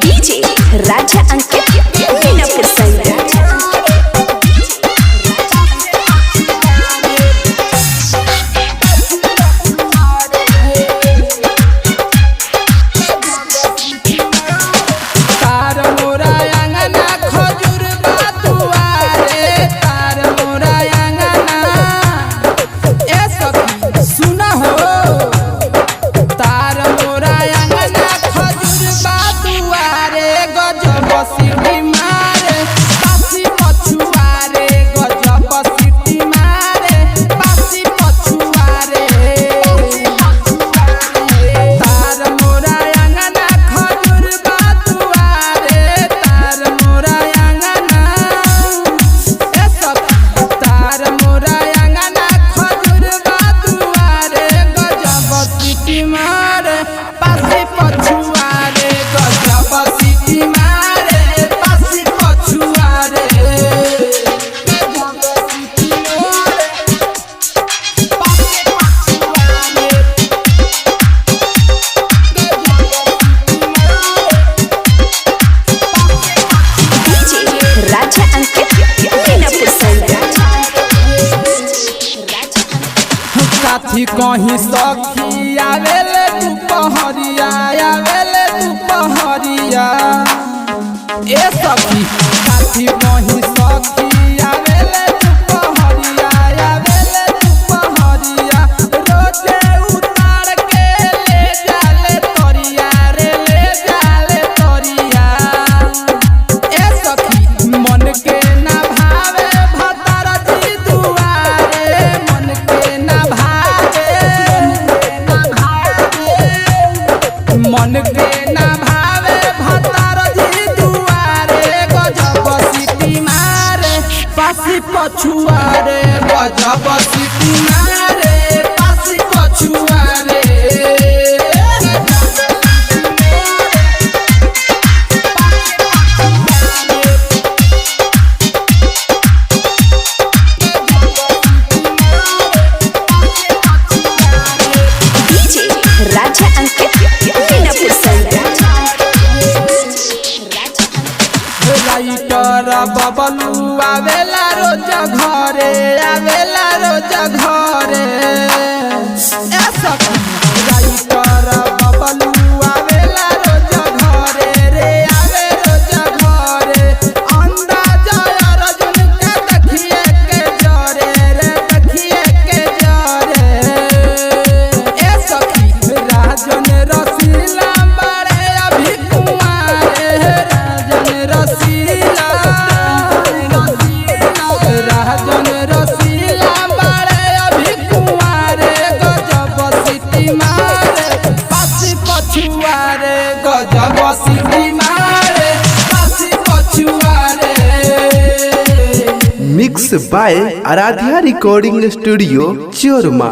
DJ राजा अंकित मीनापुर साथी कहीं सखी आवेले दुपहरिया आवेले दुपहरिया ए सखी साथी कहीं सखी आवेले दुपहरिया आवेले दुपहरिया रोजे उतार के ले जाले तोरिया रे ले जाले तोरिया ए सखी मन के ना भावे भतार जी दुआरे मन के ना मन के ना भावे भतार जी दुआरे गजब सीटी मारे पासी पछुआरे गजब सीटी मारे पासी पछुआरे डीजे राजा अंकित राइटर बबलू आवेला रोज घरे आवेला रोज घरे ए सखी राइटर बबलू आवेला रोज घरे रे आवे रोज घरे अंदाज अर्जुन के देखिए के जरे रे देखिए के जरे ए सखी राजन रसीला बड़े अभी कुमारे राजन रसीला राजन रसीला बड़े अभी कुमारे गजब सीटी मारे पासी पछुआरे गजब सीटी मारे पासी पछुआरे। Mix by Aradhya recording studio चोरमा।